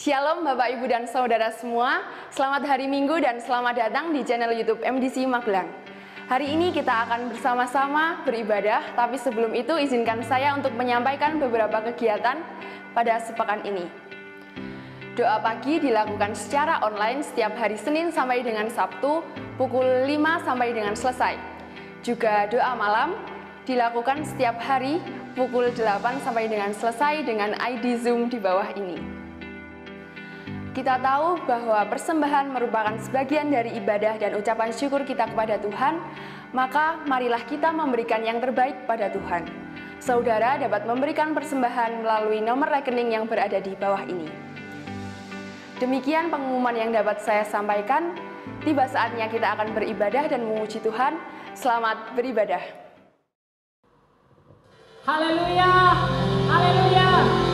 Shalom Bapak Ibu dan Saudara semua, selamat hari Minggu dan selamat datang di channel YouTube MDC Magelang. Hari ini kita akan bersama-sama beribadah, tapi sebelum itu izinkan saya untuk menyampaikan beberapa kegiatan pada sepekan ini. Doa pagi dilakukan secara online setiap hari Senin sampai dengan Sabtu pukul 5 sampai dengan selesai. Juga doa malam dilakukan setiap hari pukul 8 sampai dengan selesai dengan ID Zoom di bawah ini. Kita tahu bahwa persembahan merupakan sebagian dari ibadah dan ucapan syukur kita kepada Tuhan, maka marilah kita memberikan yang terbaik pada Tuhan. Saudara dapat memberikan persembahan melalui nomor rekening yang berada di bawah ini. Demikian pengumuman yang dapat saya sampaikan. Tiba saatnya kita akan beribadah dan memuji Tuhan. Selamat beribadah. Haleluya, haleluya.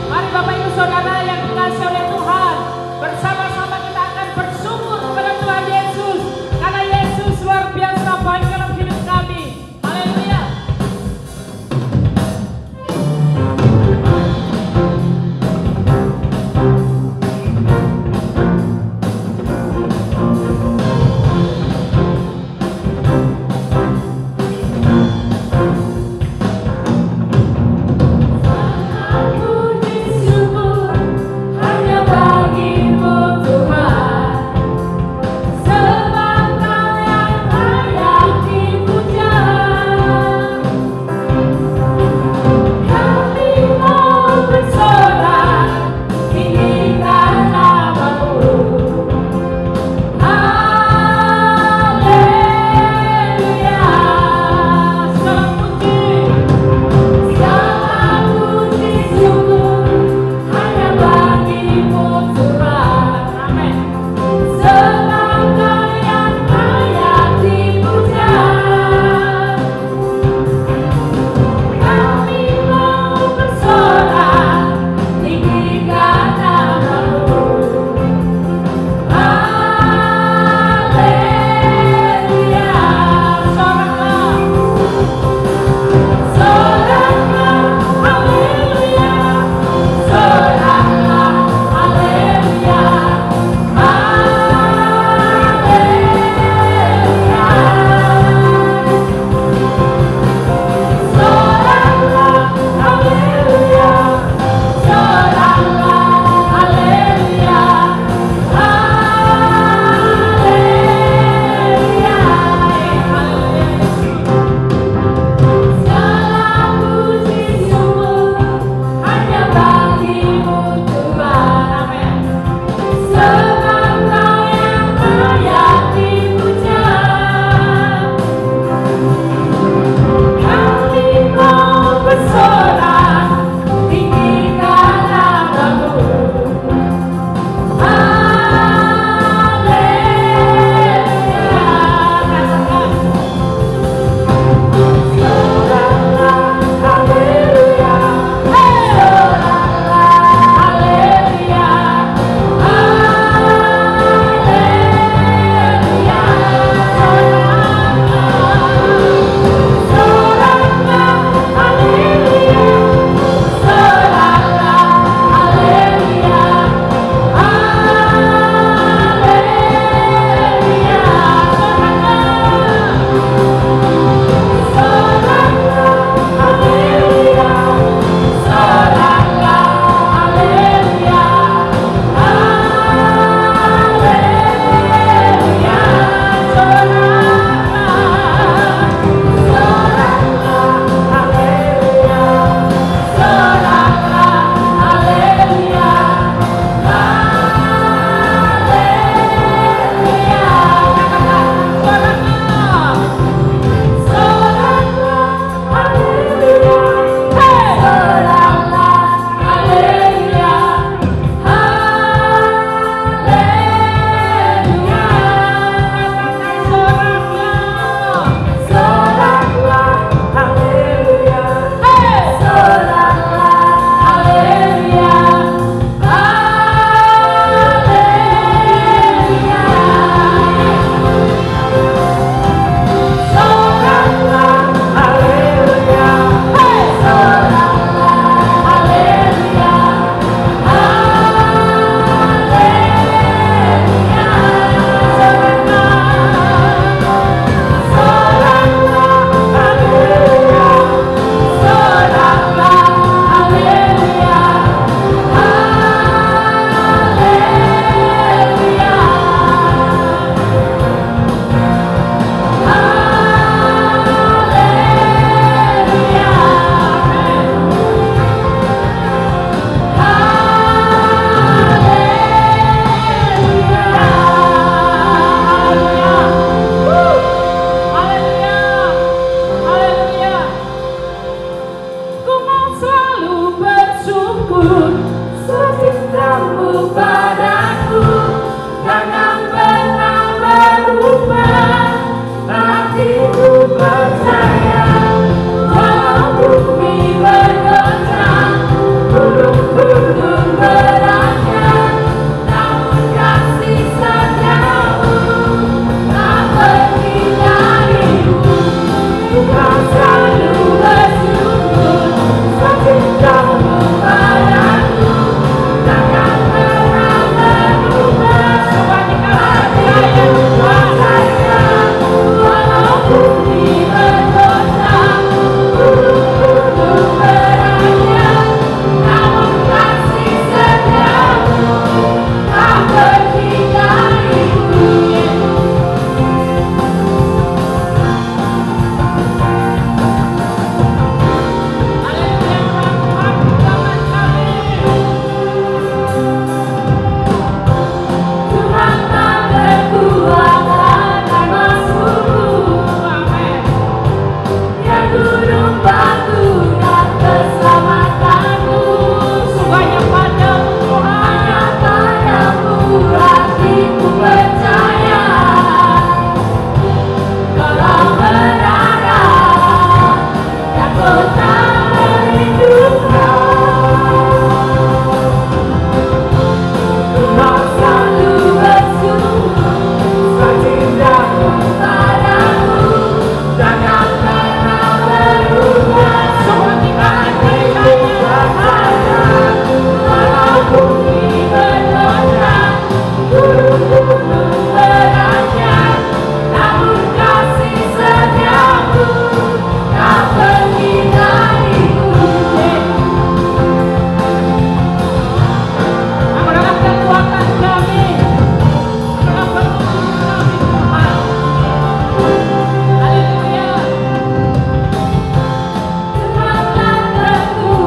Mari Bapak Ibu Saudara yang dikasihi oleh Tuhan, bersama-sama kita akan bersyukur kepada Tuhan Yesus, karena Yesus luar biasa baik dalam hidup kami. Haleluya.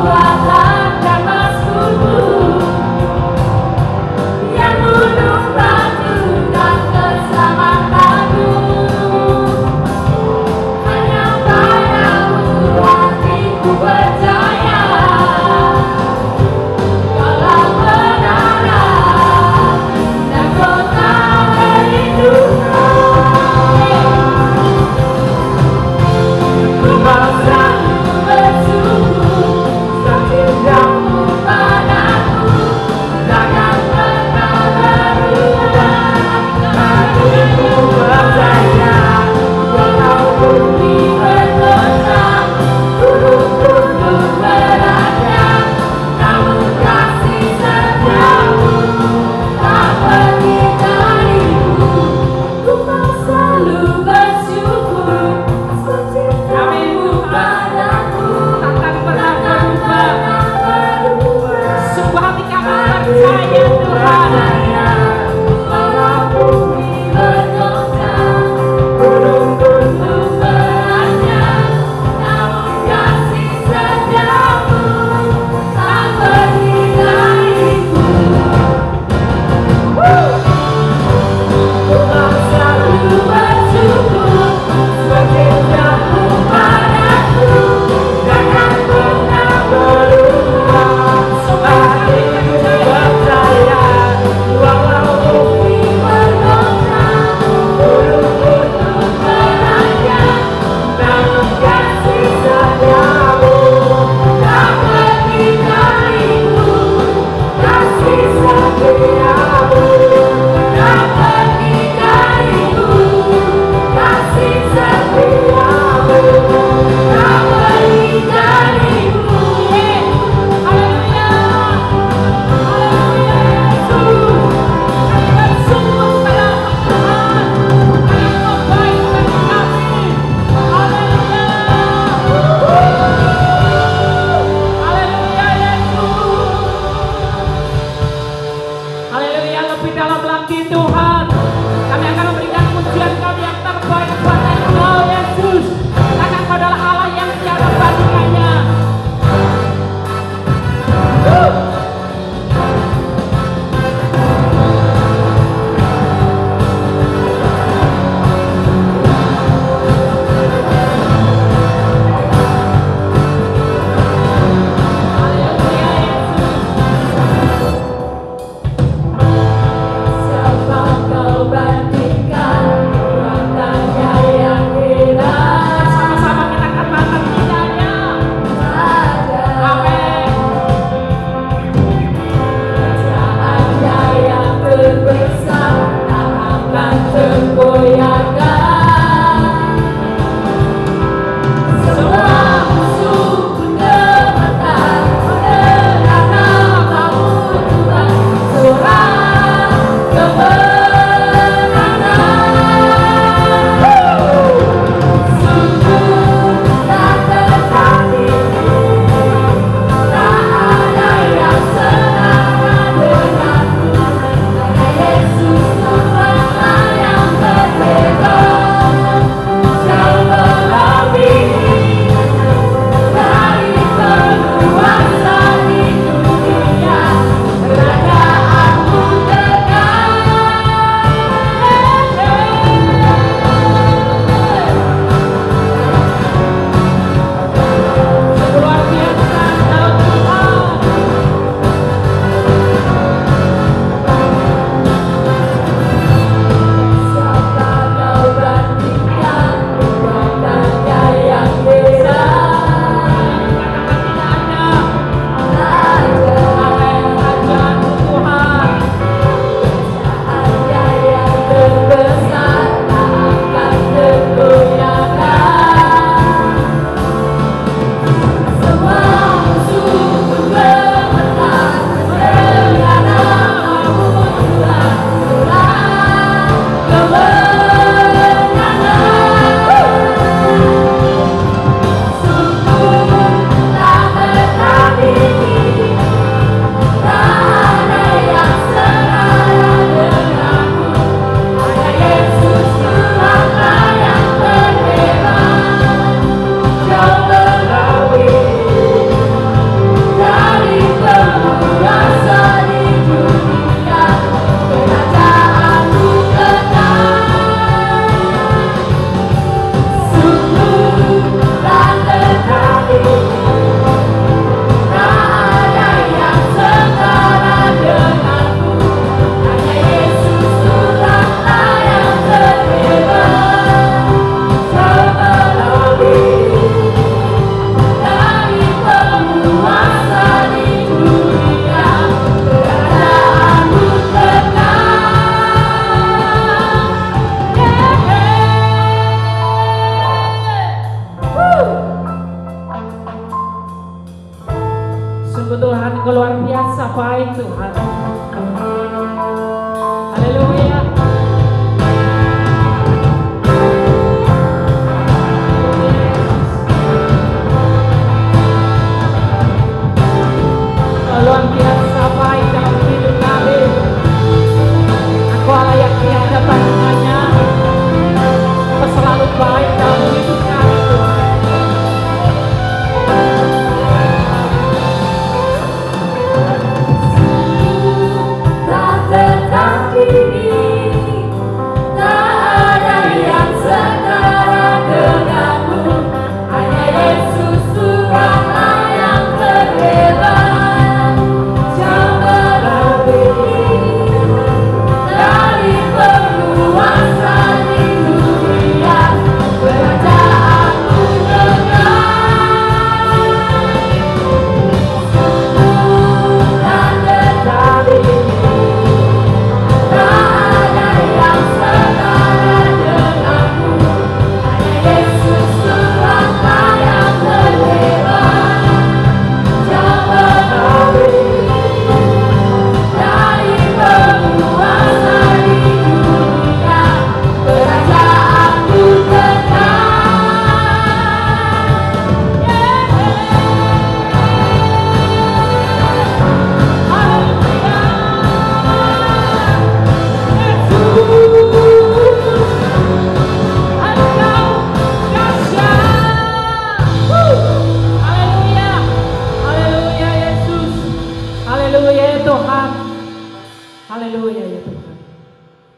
Kekuatan Sungguh Tuhan Engkau luar biasa baik Tuhan. Haleluya. Luar biasa baik dalam hidup kami. Engkau Allah yang tiada tandingannya. Engkau selalu baik dalam hidup kami Tuhan. Tak tertandingi, tak ada yang setara denganmu. Hanya Yesus Tuhanlah yang terhebat, jauh melebihi dari penguasa di dunia. Kerajaanmu Haleluya ya Tuhan.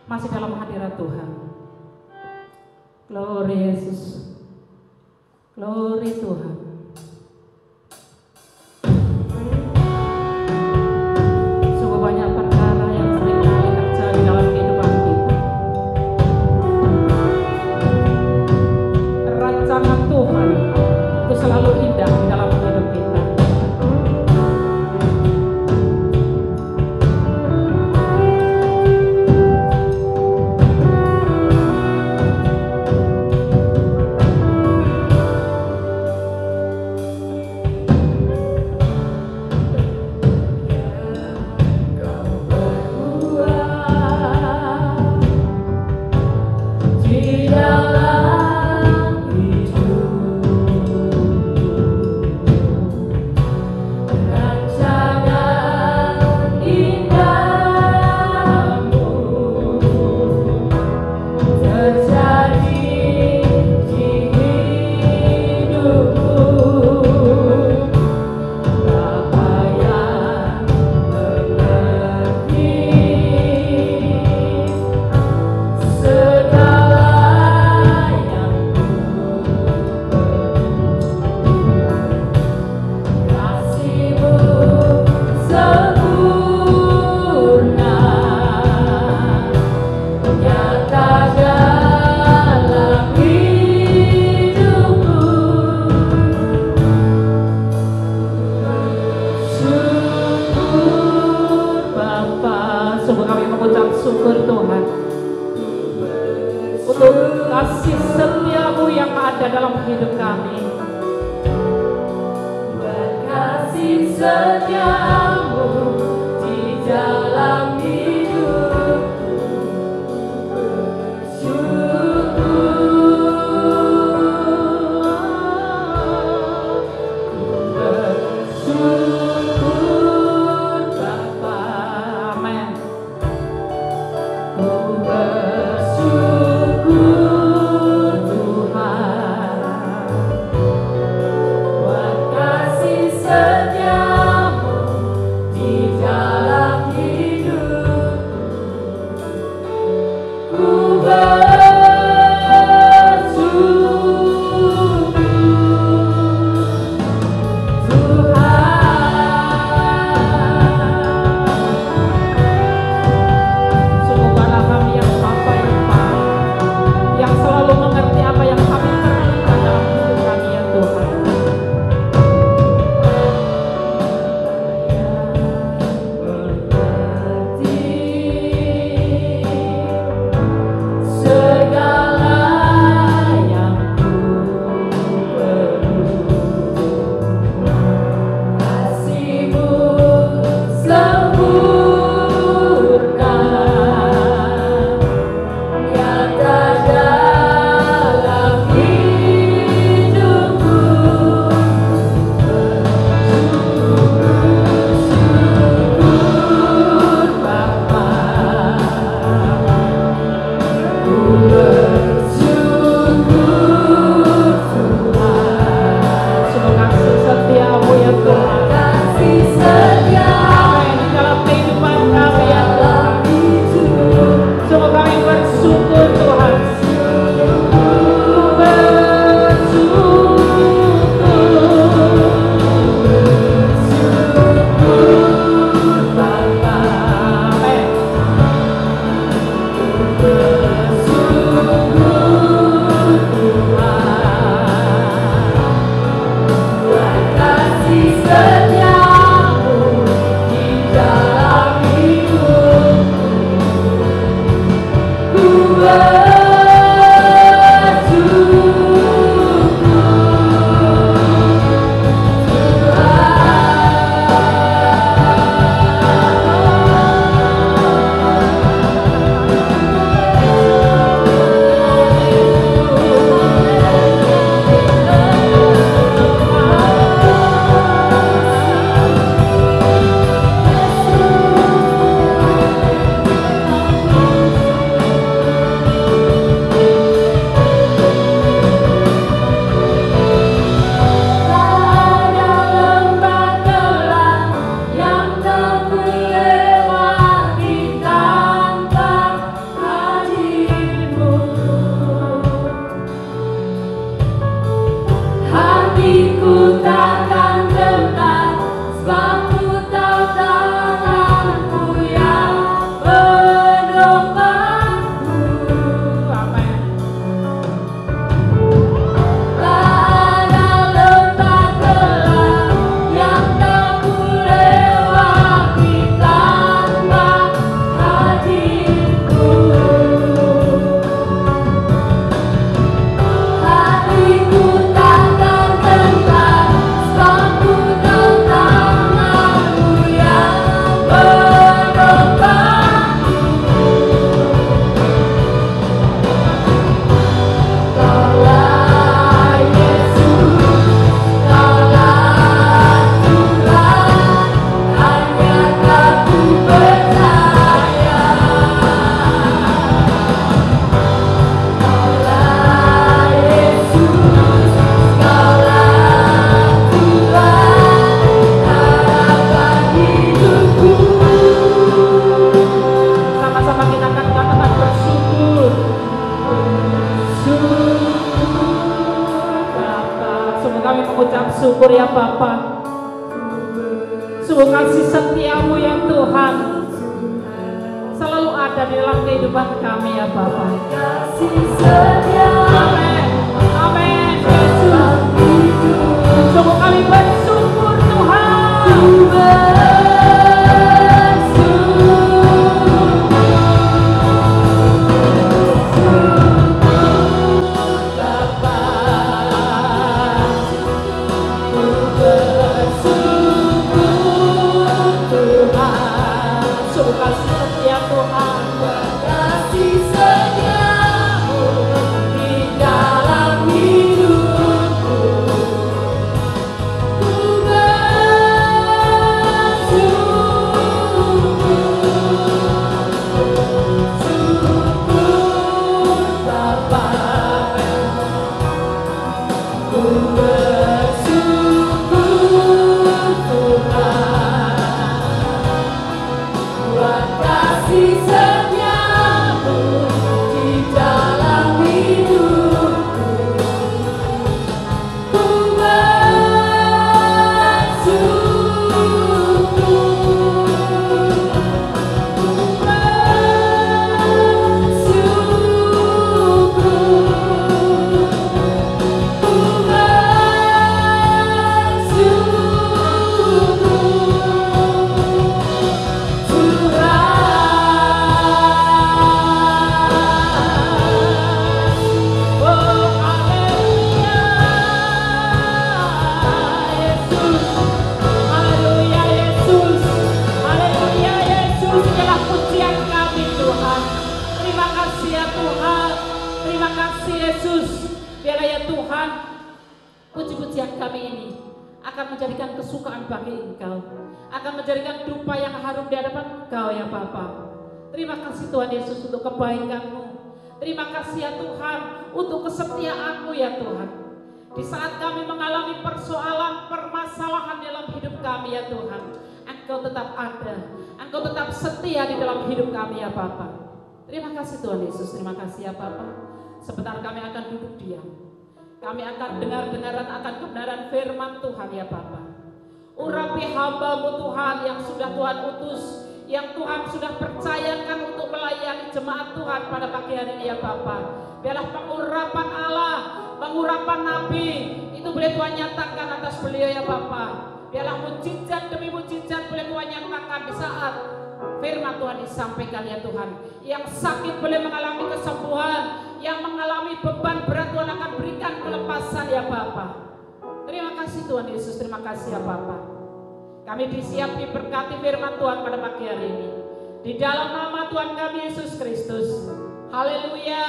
Masih dalam hadirat Tuhan. Glory Yesus. Glory Tuhan. Sungguh banyak perkara yang sering kali terjadi dalam kehidupan kita. Rancangan Tuhan itu selalu indah di dalam hidup kita. Kasih setiamu yang ada dalam hidup kami. kasih setiamu di dalam hidupku. Bersyukur Bapa. Amin. Ku bersyukur Tuhan buat kasih setiamu di dalam hidup. bersyukur ya Bapa. Sungguh kasih setiamu ya Tuhan selalu ada di dalam kehidupan kami ya Bapa. Kasih setia. Amin. Amin Yesus. Sungguh kami bersyukur Tuhan. Puji-pujian kami ini akan menjadikan kesukaan bagi Engkau, akan menjadikan dupa yang harum di hadapan Engkau ya Bapa. Terima kasih Tuhan Yesus untuk kebaikan-Mu. Terima kasih ya Tuhan untuk kesetiaan-Mu ya Tuhan. Di saat kami mengalami persoalan, permasalahan dalam hidup kami ya Tuhan, Engkau tetap ada, Engkau tetap setia di dalam hidup kami ya Bapa. Terima kasih Tuhan Yesus, terima kasih ya Bapa. Sebentar kami akan duduk diam. Kami akan dengar-dengaran akan kebenaran firman Tuhan ya Bapa. Urapi hamba-Mu Tuhan yang sudah Tuhan utus, yang Tuhan sudah percayakan untuk melayani jemaat Tuhan pada pagi hari ini ya Bapa. Biarlah pengurapan Allah, pengurapan Nabi itu boleh Tuhan nyatakan atas beliau ya Bapa. Biarlah mujizat demi mujizat boleh Tuhan nyatakan di saat firman Tuhan disampaikan ya Tuhan. Yang sakit boleh mengalami kesembuhan, yang mengalami beban berat Tuhan akan berikan kelepasan ya Bapa. Terima kasih Tuhan Yesus, terima kasih ya Bapa. Kami disiap diberkati firman Tuhan pada pagi hari ini. Di dalam nama Tuhan kami Yesus Kristus. Haleluya.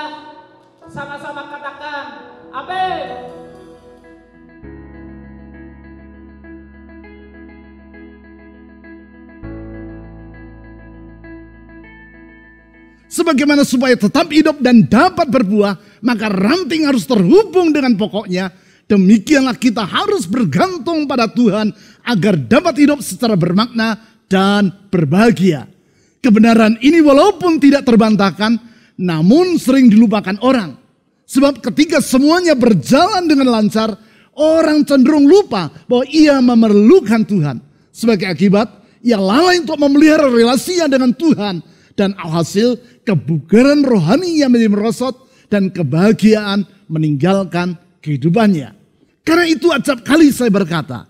Sama-sama katakan amin. Sebagaimana supaya tetap hidup dan dapat berbuah, maka ranting harus terhubung dengan pokoknya. Demikianlah kita harus bergantung pada Tuhan agar dapat hidup secara bermakna dan berbahagia. Kebenaran ini walaupun tidak terbantahkan, namun sering dilupakan orang. Sebab ketika semuanya berjalan dengan lancar, orang cenderung lupa bahwa ia memerlukan Tuhan. Sebagai akibat, ia lalai untuk memelihara relasinya dengan Tuhan. Dan alhasil kebugaran rohani yang menjadi merosot dan kebahagiaan meninggalkan kehidupannya. Karena itu acap kali saya berkata,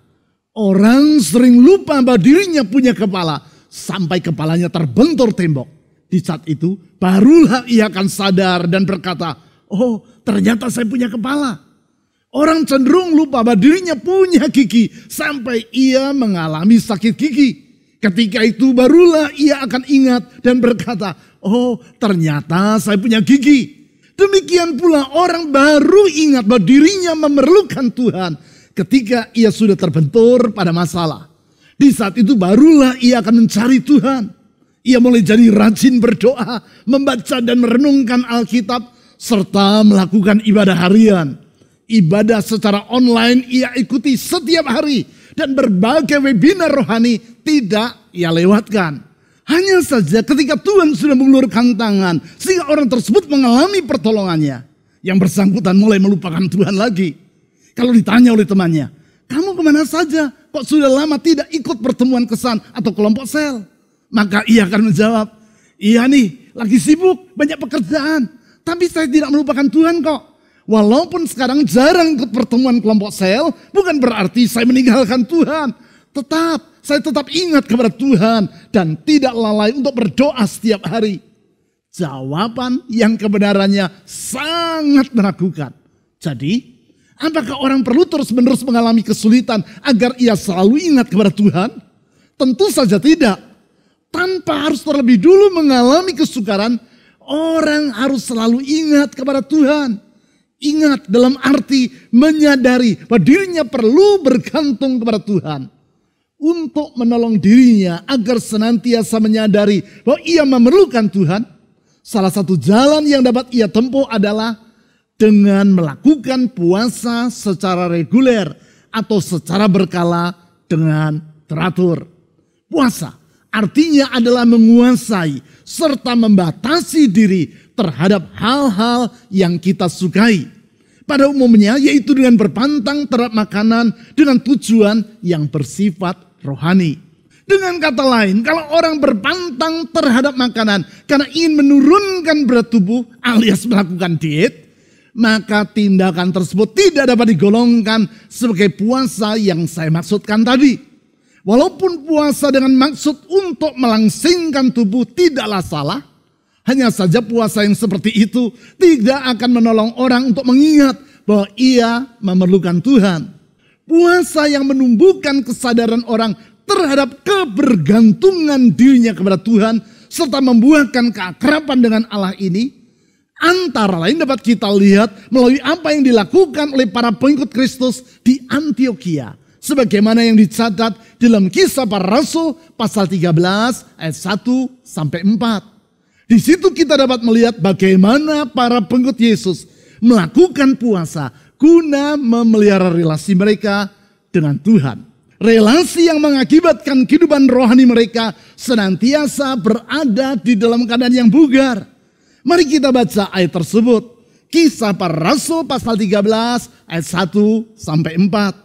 orang sering lupa bahwa dirinya punya kepala sampai kepalanya terbentur tembok. Di saat itu barulah ia akan sadar dan berkata, oh ternyata saya punya kepala. Orang cenderung lupa bahwa dirinya punya gigi sampai ia mengalami sakit gigi. Ketika itu barulah ia akan ingat dan berkata, oh ternyata saya punya gigi. Demikian pula orang baru ingat bahwa dirinya memerlukan Tuhan ketika ia sudah terbentur pada masalah. Di saat itu barulah ia akan mencari Tuhan. Ia mulai jadi rajin berdoa, membaca dan merenungkan Alkitab, serta melakukan ibadah harian. Ibadah secara online ia ikuti setiap hari. Dan berbagai webinar rohani tidak ia lewatkan. Hanya saja ketika Tuhan sudah mengulurkan tangan, sehingga orang tersebut mengalami pertolongannya, yang bersangkutan mulai melupakan Tuhan lagi. Kalau ditanya oleh temannya, kamu kemana saja? Kok sudah lama tidak ikut pertemuan kesan atau kelompok sel? Maka ia akan menjawab, iya nih, lagi sibuk, banyak pekerjaan. Tapi saya tidak melupakan Tuhan kok. Walaupun sekarang jarang ikut pertemuan kelompok sel, bukan berarti saya meninggalkan Tuhan. Saya tetap ingat kepada Tuhan dan tidak lalai untuk berdoa setiap hari. Jawaban yang kebenarannya sangat meragukan. Jadi, apakah orang perlu terus-menerus mengalami kesulitan agar ia selalu ingat kepada Tuhan? Tentu saja tidak. Tanpa harus terlebih dulu mengalami kesukaran, orang harus selalu ingat kepada Tuhan. Ingat dalam arti menyadari bahwa dirinya perlu bergantung kepada Tuhan. Untuk menolong dirinya agar senantiasa menyadari bahwa ia memerlukan Tuhan. Salah satu jalan yang dapat ia tempuh adalah dengan melakukan puasa secara reguler atau secara berkala dengan teratur. Puasa artinya adalah menguasai serta membatasi diri terhadap hal-hal yang kita sukai. Pada umumnya yaitu dengan berpantang terhadap makanan dengan tujuan yang bersifat rohani. Dengan kata lain, kalau orang berpantang terhadap makanan karena ingin menurunkan berat tubuh alias melakukan diet, maka tindakan tersebut tidak dapat digolongkan sebagai puasa yang saya maksudkan tadi. Walaupun puasa dengan maksud untuk melangsingkan tubuh tidaklah salah, hanya saja puasa yang seperti itu tidak akan menolong orang untuk mengingat bahwa ia memerlukan Tuhan. Puasa yang menumbuhkan kesadaran orang terhadap kebergantungan dirinya kepada Tuhan serta membuahkan keakraban dengan Allah ini antara lain dapat kita lihat melalui apa yang dilakukan oleh para pengikut Kristus di Antiokhia. Sebagaimana yang dicatat dalam Kisah Para Rasul pasal 13 ayat 1-4. Di situ kita dapat melihat bagaimana para pengikut Yesus melakukan puasa guna memelihara relasi mereka dengan Tuhan. Relasi yang mengakibatkan kehidupan rohani mereka senantiasa berada di dalam keadaan yang bugar. Mari kita baca ayat tersebut. Kisah Para Rasul pasal 13 ayat 1-4.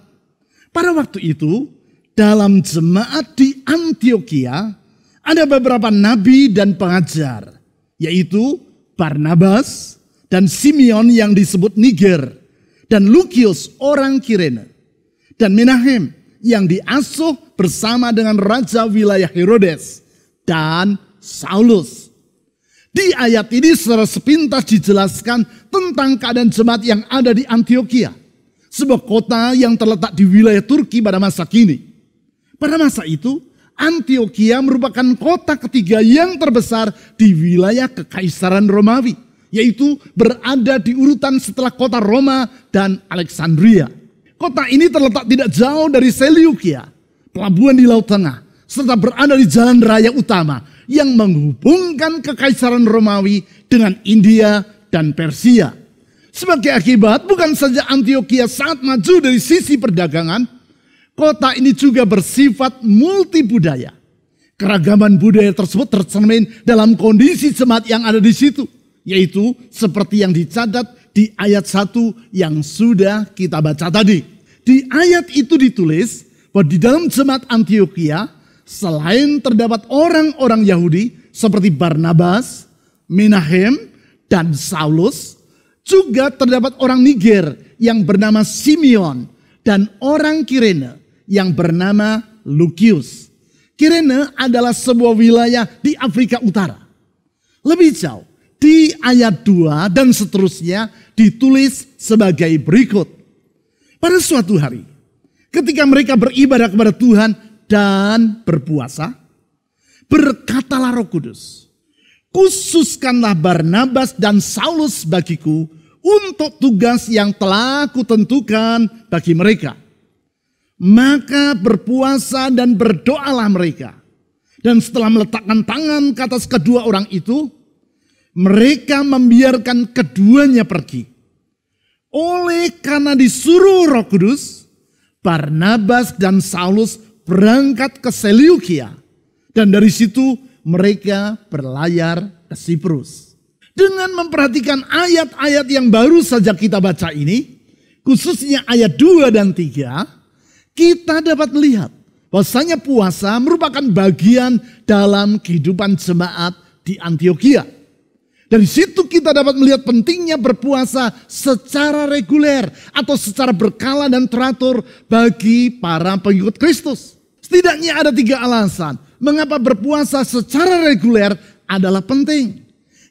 Pada waktu itu dalam jemaat di Antiokhia ada beberapa nabi dan pengajar, yaitu Barnabas dan Simeon yang disebut Niger, dan Lukius orang Kirene, dan Menahem yang diasuh bersama dengan raja wilayah Herodes, dan Saulus. Di ayat ini secara sepintas dijelaskan tentang keadaan jemaat yang ada di Antiokhia, sebuah kota yang terletak di wilayah Turki pada masa kini. Pada masa itu, Antiokhia merupakan kota ketiga yang terbesar di wilayah Kekaisaran Romawi, yaitu berada di urutan setelah kota Roma dan Alexandria. Kota ini terletak tidak jauh dari Seleukia, pelabuhan di Laut Tengah, serta berada di jalan raya utama yang menghubungkan Kekaisaran Romawi dengan India dan Persia. Sebagai akibat, bukan saja Antiokhia sangat maju dari sisi perdagangan, kota ini juga bersifat multibudaya. Keragaman budaya tersebut tercermin dalam kondisi jemaat yang ada di situ, yaitu seperti yang dicatat di ayat 1 yang sudah kita baca tadi. Di ayat itu ditulis bahwa di dalam jemaat Antiokhia, selain terdapat orang-orang Yahudi seperti Barnabas, Menahem, dan Saulus, juga terdapat orang Niger yang bernama Simeon dan orang Kirene yang bernama Lukius. Kirene adalah sebuah wilayah di Afrika Utara. Lebih jauh, di ayat 2 dan seterusnya ditulis sebagai berikut. Pada suatu hari, ketika mereka beribadah kepada Tuhan dan berpuasa, berkatalah Roh Kudus, khususkanlah Barnabas dan Saulus bagiku untuk tugas yang telah kutentukan bagi mereka. Maka berpuasa dan berdoalah mereka. Dan setelah meletakkan tangan ke atas kedua orang itu, mereka membiarkan keduanya pergi. Oleh karena disuruh Roh Kudus, Barnabas dan Saulus berangkat ke Seleukia. Dan dari situ mereka berlayar ke Siprus. Dengan memperhatikan ayat-ayat yang baru saja kita baca ini, khususnya ayat 2 dan 3, kita dapat melihat bahwasanya puasa merupakan bagian dalam kehidupan jemaat di Antiokhia. Dari situ kita dapat melihat pentingnya berpuasa secara reguler atau secara berkala dan teratur bagi para pengikut Kristus. Setidaknya ada 3 alasan mengapa berpuasa secara reguler adalah penting.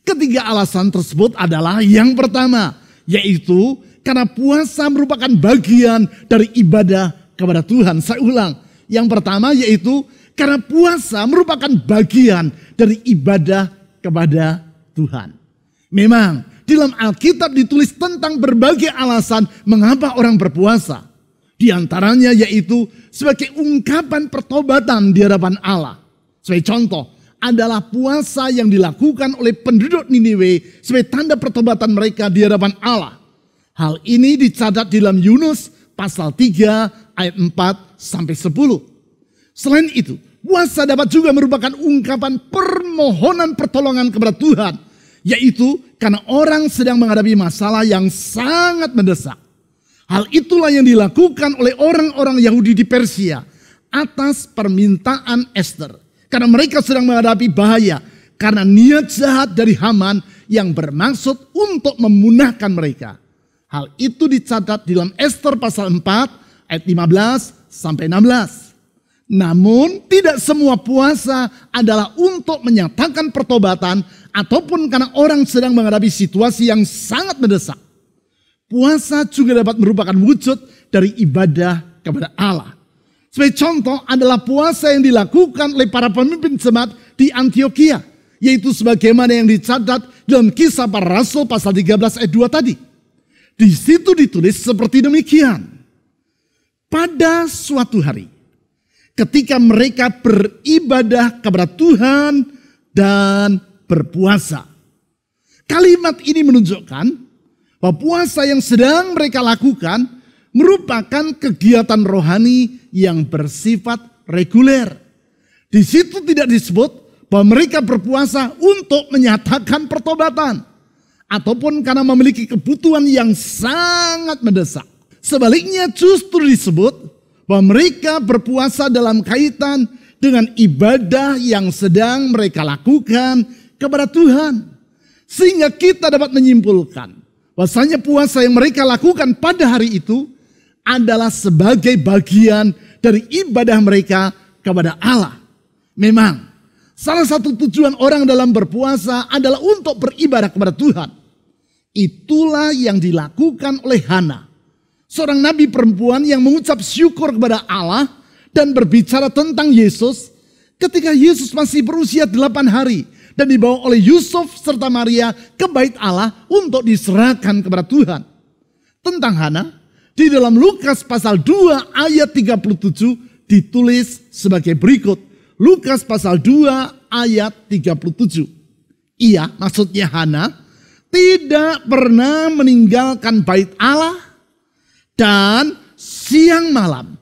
Ketiga alasan tersebut adalah yang pertama, yaitu karena puasa merupakan bagian dari ibadah kepada Tuhan. Saya ulang, yang pertama yaitu karena puasa merupakan bagian dari ibadah kepada Tuhan. Memang di dalam Alkitab ditulis tentang berbagai alasan mengapa orang berpuasa. Di antaranya yaitu sebagai ungkapan pertobatan di hadapan Allah. Sebagai contoh adalah puasa yang dilakukan oleh penduduk Niniwe sebagai tanda pertobatan mereka di hadapan Allah. Hal ini dicatat di dalam Yunus pasal 3 ayat 4 sampai 10. Selain itu, puasa dapat juga merupakan ungkapan permohonan pertolongan kepada Tuhan, yaitu karena orang sedang menghadapi masalah yang sangat mendesak. Hal itulah yang dilakukan oleh orang-orang Yahudi di Persia atas permintaan Ester. Karena mereka sedang menghadapi bahaya karena niat jahat dari Haman yang bermaksud untuk memunahkan mereka. Hal itu dicatat di dalam Ester pasal 4 ayat 15 sampai 16. Namun tidak semua puasa adalah untuk menyatakan pertobatan ataupun karena orang sedang menghadapi situasi yang sangat mendesak. Puasa juga dapat merupakan wujud dari ibadah kepada Allah. Sebagai contoh adalah puasa yang dilakukan oleh para pemimpin jemaat di Antiokhia, yaitu sebagaimana yang dicatat dalam Kisah Para Rasul pasal 13 ayat 2 tadi. Di situ ditulis seperti demikian. Pada suatu hari, ketika mereka beribadah kepada Tuhan dan berpuasa. Kalimat ini menunjukkan bahwa puasa yang sedang mereka lakukan merupakan kegiatan rohani yang bersifat reguler. Di situ tidak disebut bahwa mereka berpuasa untuk menyatakan pertobatan ataupun karena memiliki kebutuhan yang sangat mendesak. Sebaliknya justru disebut bahwa mereka berpuasa dalam kaitan dengan ibadah yang sedang mereka lakukan kepada Tuhan. Sehingga kita dapat menyimpulkan bahwasanya puasa yang mereka lakukan pada hari itu adalah sebagai bagian dari ibadah mereka kepada Allah. Memang salah satu tujuan orang dalam berpuasa adalah untuk beribadah kepada Tuhan. Itulah yang dilakukan oleh Hana, seorang nabi perempuan yang mengucap syukur kepada Allah dan berbicara tentang Yesus ketika Yesus masih berusia 8 hari dan dibawa oleh Yusuf serta Maria ke bait Allah untuk diserahkan kepada Tuhan. Tentang Hana, di dalam Lukas pasal 2 ayat 37 ditulis sebagai berikut. Lukas pasal 2 ayat 37. Ia, maksudnya Hana, tidak pernah meninggalkan bait Allah dan siang malam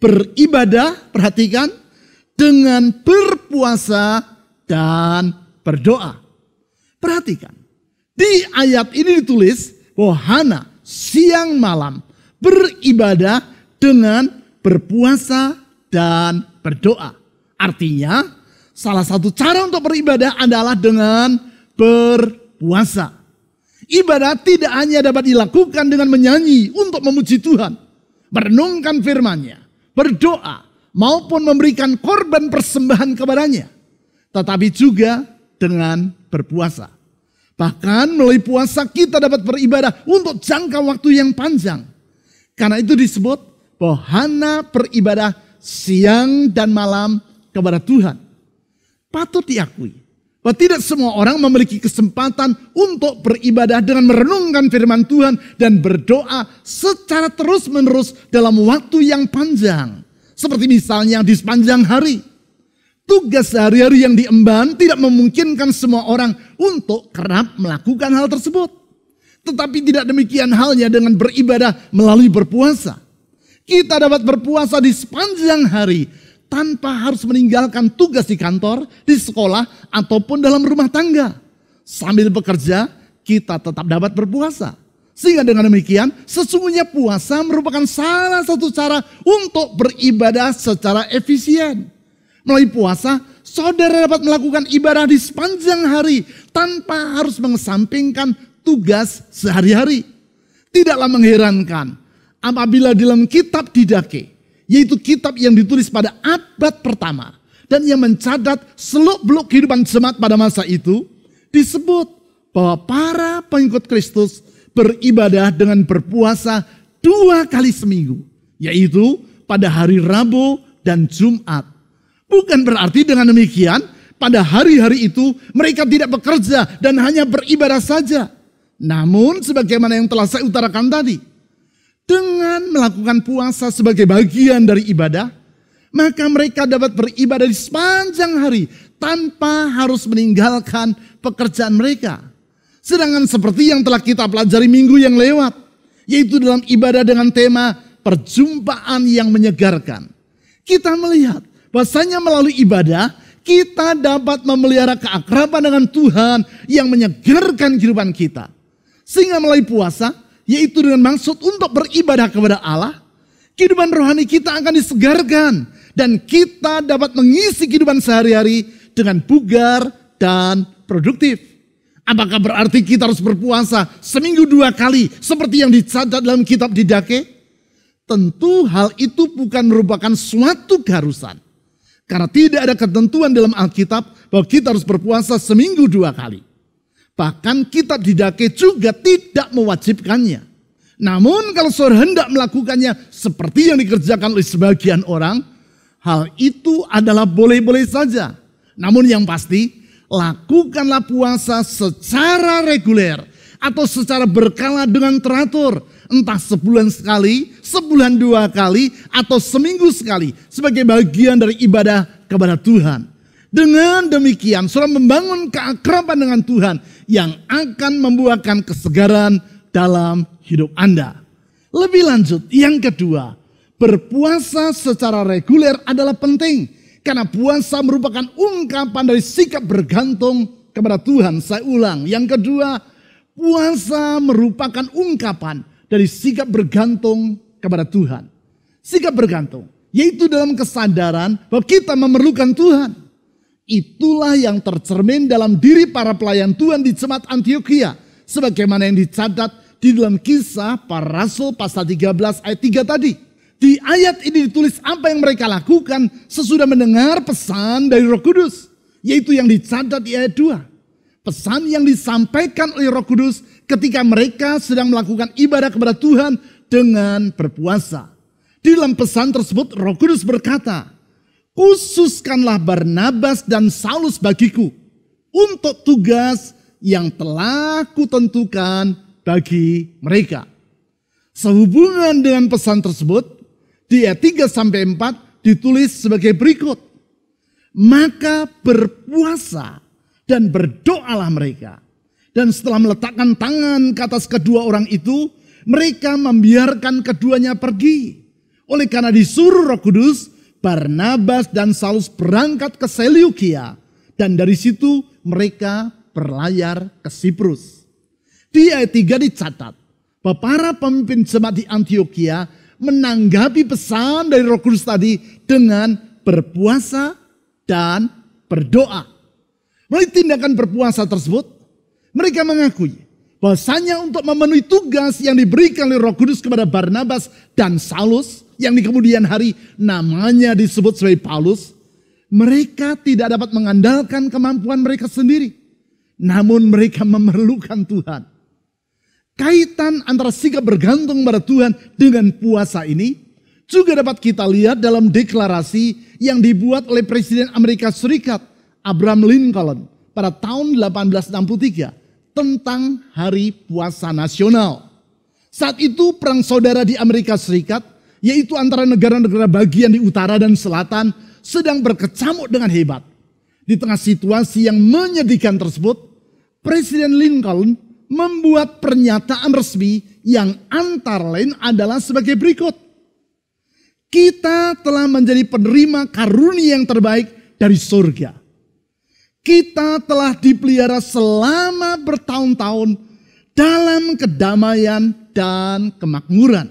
beribadah, perhatikan, dengan berpuasa dan berdoa. Perhatikan, di ayat ini ditulis bahwa Hana siang malam beribadah dengan berpuasa dan berdoa. Artinya, salah satu cara untuk beribadah adalah dengan berpuasa. Ibadah tidak hanya dapat dilakukan dengan menyanyi untuk memuji Tuhan, merenungkan firman-Nya, berdoa, maupun memberikan korban persembahan kepadanya, tetapi juga dengan berpuasa. Bahkan melalui puasa kita dapat beribadah untuk jangka waktu yang panjang. Karena itu disebut bahwa Hana beribadah siang dan malam kepada Tuhan. Patut diakui bahwa tidak semua orang memiliki kesempatan untuk beribadah dengan merenungkan firman Tuhan dan berdoa secara terus-menerus dalam waktu yang panjang. Seperti misalnya di sepanjang hari. Tugas sehari-hari yang diemban tidak memungkinkan semua orang untuk kerap melakukan hal tersebut. Tetapi tidak demikian halnya dengan beribadah melalui berpuasa. Kita dapat berpuasa di sepanjang hari tanpa harus meninggalkan tugas di kantor, di sekolah, ataupun dalam rumah tangga. Sambil bekerja, kita tetap dapat berpuasa. Sehingga dengan demikian, sesungguhnya puasa merupakan salah satu cara untuk beribadah secara efisien. Melalui puasa, saudara dapat melakukan ibadah di sepanjang hari tanpa harus mengesampingkan tugas sehari-hari. Tidaklah mengherankan apabila dalam kitab Didache, yaitu kitab yang ditulis pada abad pertama dan yang mencatat seluk-beluk kehidupan jemaat pada masa itu, disebut bahwa para pengikut Kristus beribadah dengan berpuasa 2 kali seminggu, yaitu pada hari Rabu dan Jumat. Bukan berarti dengan demikian pada hari-hari itu mereka tidak bekerja dan hanya beribadah saja. Namun sebagaimana yang telah saya utarakan tadi, dengan melakukan puasa sebagai bagian dari ibadah, maka mereka dapat beribadah di sepanjang hari tanpa harus meninggalkan pekerjaan mereka. Sedangkan seperti yang telah kita pelajari minggu yang lewat, yaitu dalam ibadah dengan tema perjumpaan yang menyegarkan, kita melihat bahwasanya melalui ibadah kita dapat memelihara keakraban dengan Tuhan yang menyegarkan kehidupan kita. Sehingga melalui puasa, yaitu dengan maksud untuk beribadah kepada Allah, kehidupan rohani kita akan disegarkan dan kita dapat mengisi kehidupan sehari-hari dengan bugar dan produktif. Apakah berarti kita harus berpuasa seminggu 2 kali seperti yang dicatat dalam kitab Didache? Tentu hal itu bukan merupakan suatu keharusan. Karena tidak ada ketentuan dalam Alkitab bahwa kita harus berpuasa seminggu 2 kali. Bahkan kitab Didache juga tidak mewajibkannya. Namun kalau saudara hendak melakukannya seperti yang dikerjakan oleh sebagian orang, hal itu adalah boleh-boleh saja. Namun yang pasti, lakukanlah puasa secara reguler atau secara berkala dengan teratur. Entah sebulan sekali, sebulan 2 kali, atau seminggu sekali sebagai bagian dari ibadah kepada Tuhan. Dengan demikian, saudara membangun keakraban dengan Tuhan yang akan membuahkan kesegaran dalam hidup Anda. Lebih lanjut, yang kedua, berpuasa secara reguler adalah penting. Karena puasa merupakan ungkapan dari sikap bergantung kepada Tuhan. Saya ulang, yang kedua, puasa merupakan ungkapan dari sikap bergantung kepada Tuhan. Sikap bergantung, yaitu dalam kesadaran bahwa kita memerlukan Tuhan. Itulah yang tercermin dalam diri para pelayan Tuhan di jemaat Antiokhia. Sebagaimana yang dicatat di dalam Kisah Para Rasul pasal 13 ayat 3 tadi. Di ayat ini ditulis apa yang mereka lakukan sesudah mendengar pesan dari Roh Kudus. Yaitu yang dicatat di ayat 2. Pesan yang disampaikan oleh Roh Kudus ketika mereka sedang melakukan ibadah kepada Tuhan dengan berpuasa. Di dalam pesan tersebut Roh Kudus berkata, "Khususkanlah Barnabas dan Saulus bagiku untuk tugas yang telah kutentukan bagi mereka." Sehubungan dengan pesan tersebut, di ayat 3-4 ditulis sebagai berikut. "Maka berpuasa dan berdoalah mereka. Dan setelah meletakkan tangan ke atas kedua orang itu, mereka membiarkan keduanya pergi. Oleh karena disuruh Roh Kudus, Barnabas dan Saulus berangkat ke Seleukia. Dan dari situ mereka berlayar ke Siprus." Di ayat 3 dicatat bahwa para pemimpin jemaat di Antiokhia menanggapi pesan dari Roh Kudus tadi dengan berpuasa dan berdoa. Melalui tindakan berpuasa tersebut, mereka mengakui bahwasanya untuk memenuhi tugas yang diberikan oleh Roh Kudus kepada Barnabas dan Saulus, yang di kemudian hari namanya disebut sebagai Paulus, mereka tidak dapat mengandalkan kemampuan mereka sendiri. Namun mereka memerlukan Tuhan. Kaitan antara sikap bergantung pada Tuhan dengan puasa ini juga dapat kita lihat dalam deklarasi yang dibuat oleh Presiden Amerika Serikat Abraham Lincoln pada tahun 1863 tentang Hari Puasa Nasional. Saat itu perang saudara di Amerika Serikat, yaitu antara negara-negara bagian di utara dan selatan, sedang berkecamuk dengan hebat. Di tengah situasi yang menyedihkan tersebut, Presiden Lincoln membuat pernyataan resmi yang antara lain adalah sebagai berikut. "Kita telah menjadi penerima karunia yang terbaik dari surga. Kita telah dipelihara selama bertahun-tahun dalam kedamaian dan kemakmuran.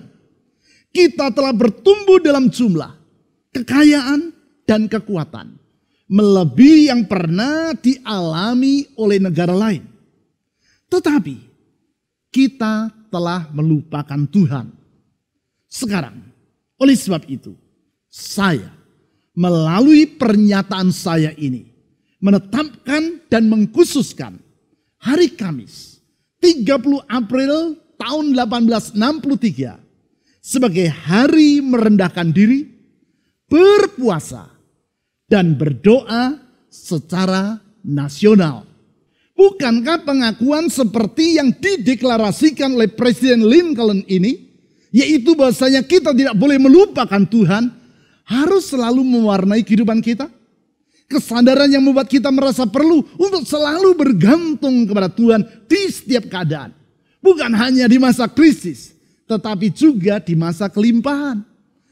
Kita telah bertumbuh dalam jumlah, kekayaan, dan kekuatan, melebihi yang pernah dialami oleh negara lain. Tetapi kita telah melupakan Tuhan. Sekarang, oleh sebab itu, saya melalui pernyataan saya ini menetapkan dan mengkhususkan hari Kamis 30 April tahun 1863 sebagai hari merendahkan diri, berpuasa, dan berdoa secara nasional. Bukankah pengakuan seperti yang dideklarasikan oleh Presiden Lincoln ini, yaitu bahwasanya kita tidak boleh melupakan Tuhan, harus selalu mewarnai kehidupan kita? Kesadaran yang membuat kita merasa perlu untuk selalu bergantung kepada Tuhan di setiap keadaan. Bukan hanya di masa krisis, tetapi juga di masa kelimpahan.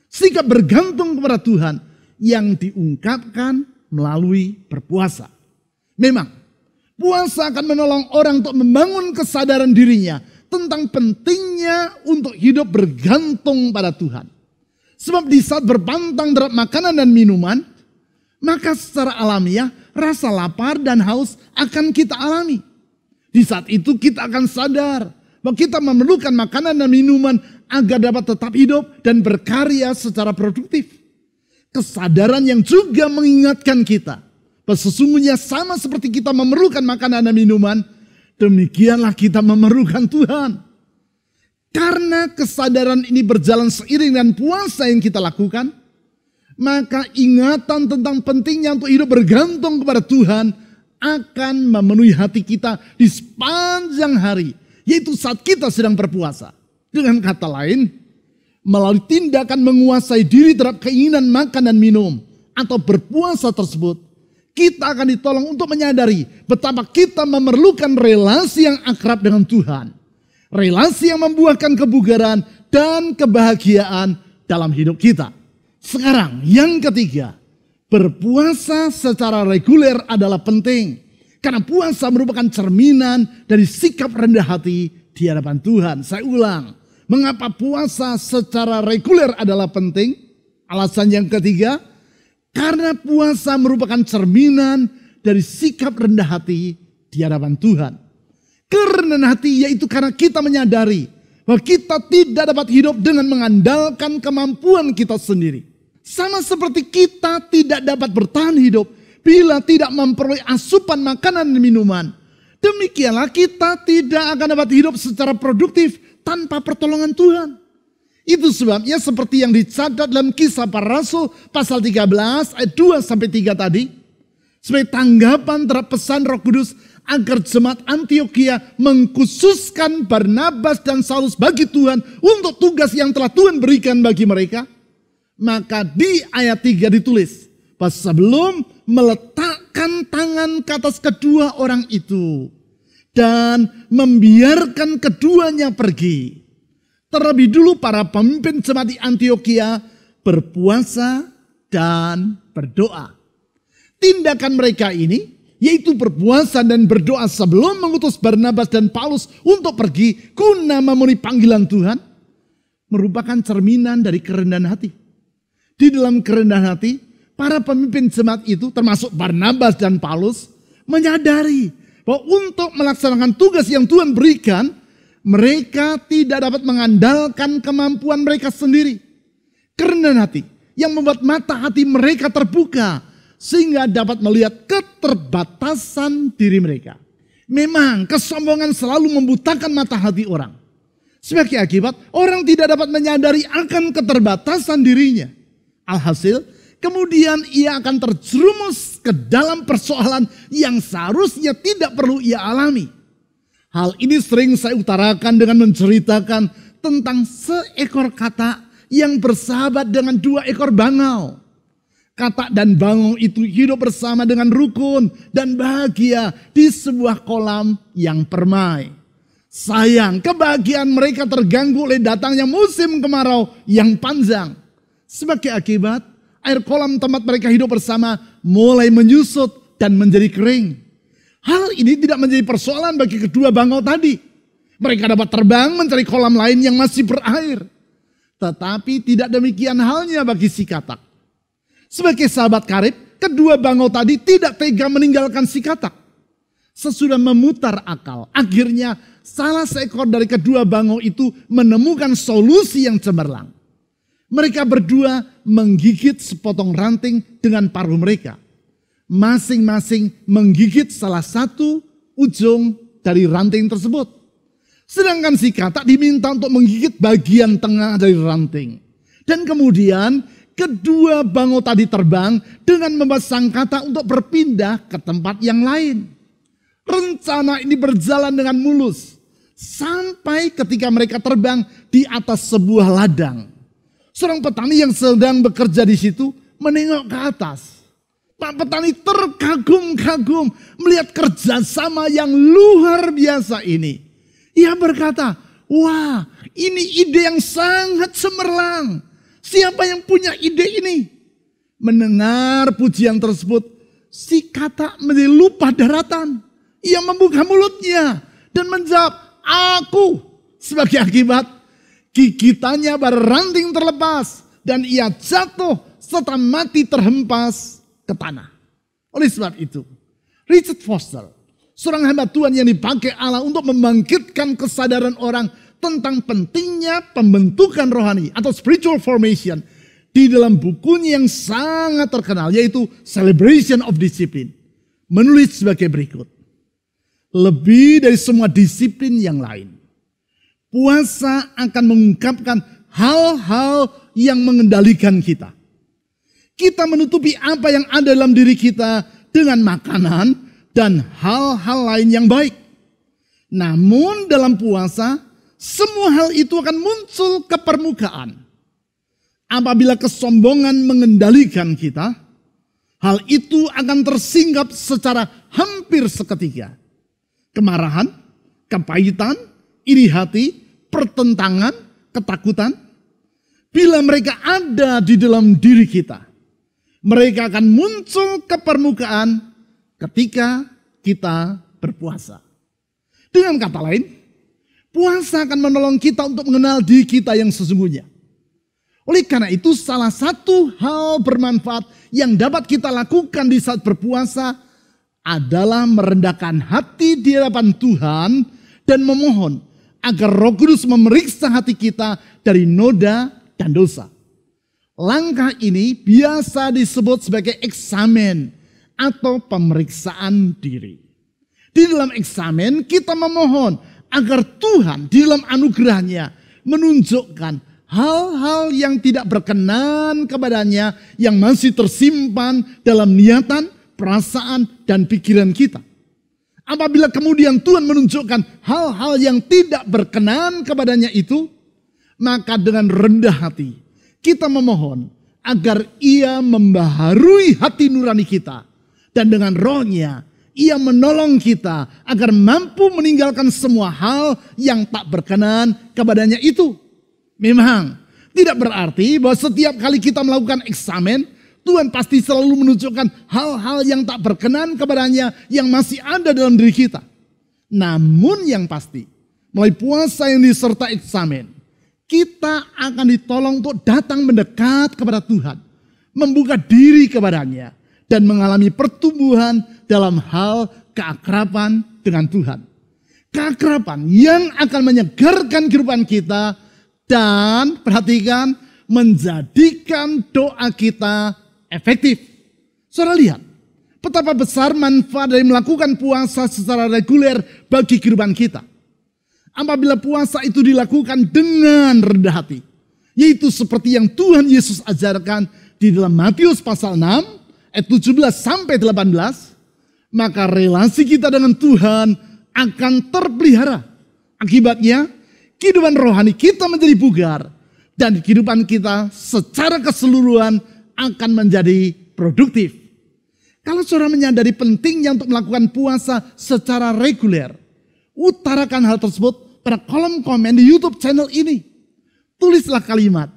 Sikap bergantung kepada Tuhan yang diungkapkan melalui berpuasa. Memang, puasa akan menolong orang untuk membangun kesadaran dirinya tentang pentingnya untuk hidup bergantung pada Tuhan. Sebab di saat berpantang terhadap makanan dan minuman, maka secara alamiah rasa lapar dan haus akan kita alami. Di saat itu kita akan sadar bahwa kita memerlukan makanan dan minuman agar dapat tetap hidup dan berkarya secara produktif. Kesadaran yang juga mengingatkan kita bahwa sesungguhnya sama seperti kita memerlukan makanan dan minuman, demikianlah kita memerlukan Tuhan. Karena kesadaran ini berjalan seiring dengan puasa yang kita lakukan, maka ingatan tentang pentingnya untuk hidup bergantung kepada Tuhan akan memenuhi hati kita di sepanjang hari, yaitu saat kita sedang berpuasa. Dengan kata lain, melalui tindakan menguasai diri terhadap keinginan makan dan minum atau berpuasa tersebut, kita akan ditolong untuk menyadari betapa kita memerlukan relasi yang akrab dengan Tuhan. Relasi yang membuahkan kebugaran dan kebahagiaan dalam hidup kita. Sekarang yang ketiga, berpuasa secara reguler adalah penting. Karena puasa merupakan cerminan dari sikap rendah hati di hadapan Tuhan. Saya ulang, mengapa puasa secara reguler adalah penting? Alasan yang ketiga, karena puasa merupakan cerminan dari sikap rendah hati di hadapan Tuhan. Kerendahan hati yaitu karena kita menyadari bahwa kita tidak dapat hidup dengan mengandalkan kemampuan kita sendiri. Sama seperti kita tidak dapat bertahan hidup bila tidak memperoleh asupan makanan dan minuman. Demikianlah kita tidak akan dapat hidup secara produktif tanpa pertolongan Tuhan. Itu sebabnya seperti yang dicatat dalam Kisah Para Rasul pasal 13 ayat 2-3 tadi. Sebagai tanggapan terhadap pesan Roh Kudus agar jemaat Antiokhia mengkhususkan Barnabas dan Saulus bagi Tuhan untuk tugas yang telah Tuhan berikan bagi mereka. Maka di ayat 3 ditulis, bahwa sebelum meletakkan tangan ke atas kedua orang itu dan membiarkan keduanya pergi, terlebih dulu para pemimpin jemaat di Antiokhia berpuasa dan berdoa. Tindakan mereka ini, yaitu berpuasa dan berdoa sebelum mengutus Barnabas dan Paulus untuk pergi guna memenuhi panggilan Tuhan, merupakan cerminan dari kerendahan hati. Di dalam kerendahan hati, para pemimpin jemaat itu termasuk Barnabas dan Paulus menyadari bahwa untuk melaksanakan tugas yang Tuhan berikan, mereka tidak dapat mengandalkan kemampuan mereka sendiri. Kerendahan hati yang membuat mata hati mereka terbuka sehingga dapat melihat keterbatasan diri mereka. Memang kesombongan selalu membutakan mata hati orang. Sebagai akibat, orang tidak dapat menyadari akan keterbatasan dirinya. Alhasil, kemudian ia akan terjerumus ke dalam persoalan yang seharusnya tidak perlu ia alami. Hal ini sering saya utarakan dengan menceritakan tentang seekor katak yang bersahabat dengan 2 ekor bangau. Katak dan bangau itu hidup bersama dengan rukun dan bahagia di sebuah kolam yang permai. Sayang, kebahagiaan mereka terganggu oleh datangnya musim kemarau yang panjang. Sebagai akibat, air kolam tempat mereka hidup bersama mulai menyusut dan menjadi kering. Hal ini tidak menjadi persoalan bagi kedua bangau tadi. Mereka dapat terbang mencari kolam lain yang masih berair. Tetapi tidak demikian halnya bagi si katak. Sebagai sahabat karib, kedua bangau tadi tidak tega meninggalkan si katak. Sesudah memutar akal, akhirnya salah seekor dari kedua bangau itu menemukan solusi yang cemerlang. Mereka berdua menggigit sepotong ranting dengan paruh mereka. Masing-masing menggigit salah satu ujung dari ranting tersebut. Sedangkan si katak diminta untuk menggigit bagian tengah dari ranting. Dan kemudian kedua bangau tadi terbang dengan membawa sang katak untuk berpindah ke tempat yang lain. Rencana ini berjalan dengan mulus. Sampai ketika mereka terbang di atas sebuah ladang. Seorang petani yang sedang bekerja di situ menengok ke atas. Pak petani terkagum-kagum melihat kerjasama yang luar biasa ini. Ia berkata, wah ini ide yang sangat cemerlang. Siapa yang punya ide ini? Mendengar pujian tersebut, si katak menjadi lupa daratan. Ia membuka mulutnya dan menjawab, aku. Sebagai akibat, gigitannya berranting terlepas dan ia jatuh serta mati terhempas ke tanah. Oleh sebab itu, Richard Foster, seorang hamba Tuhan yang dipakai Allah untuk membangkitkan kesadaran orang tentang pentingnya pembentukan rohani atau spiritual formation, di dalam bukunya yang sangat terkenal yaitu Celebration of Discipline, menulis sebagai berikut. Lebih dari semua disiplin yang lain, puasa akan mengungkapkan hal-hal yang mengendalikan kita. Kita menutupi apa yang ada dalam diri kita dengan makanan dan hal-hal lain yang baik. Namun dalam puasa, semua hal itu akan muncul ke permukaan. Apabila kesombongan mengendalikan kita, hal itu akan tersinggap secara hampir seketika. Kemarahan, kepahitan, iri hati, pertentangan, ketakutan. Bila mereka ada di dalam diri kita, mereka akan muncul ke permukaan ketika kita berpuasa. Dengan kata lain, puasa akan menolong kita untuk mengenal diri kita yang sesungguhnya. Oleh karena itu, salah satu hal bermanfaat yang dapat kita lakukan di saat berpuasa adalah merendahkan hati di hadapan Tuhan dan memohon agar Roh Kudus memeriksa hati kita dari noda dan dosa. Langkah ini biasa disebut sebagai eksamen atau pemeriksaan diri. Di dalam eksamen kita memohon agar Tuhan di dalam anugerahnya menunjukkan hal-hal yang tidak berkenan kepadanya yang masih tersimpan dalam niatan, perasaan, dan pikiran kita. Apabila kemudian Tuhan menunjukkan hal-hal yang tidak berkenan kepadanya itu, maka dengan rendah hati kita memohon agar Ia membaharui hati nurani kita. Dan dengan rohnya Ia menolong kita agar mampu meninggalkan semua hal yang tak berkenan kepadanya itu. Memang tidak berarti bahwa setiap kali kita melakukan eksamen, Tuhan pasti selalu menunjukkan hal-hal yang tak berkenan kepadanya yang masih ada dalam diri kita. Namun yang pasti, melalui puasa yang disertai eksamen, kita akan ditolong untuk datang mendekat kepada Tuhan, membuka diri kepadanya, dan mengalami pertumbuhan dalam hal keakraban dengan Tuhan. Keakraban yang akan menyegarkan kehidupan kita dan perhatikan, menjadikan doa kita efektif. Saudara lihat, betapa besar manfaat dari melakukan puasa secara reguler bagi kehidupan kita. Apabila puasa itu dilakukan dengan rendah hati, yaitu seperti yang Tuhan Yesus ajarkan di dalam Matius pasal 6 ayat 17 sampai 18, maka relasi kita dengan Tuhan akan terpelihara. Akibatnya, kehidupan rohani kita menjadi bugar dan kehidupan kita secara keseluruhan akan menjadi produktif. Kalau saudara menyadari pentingnya untuk melakukan puasa secara reguler, utarakan hal tersebut pada kolom komen di YouTube channel ini. Tulislah kalimat,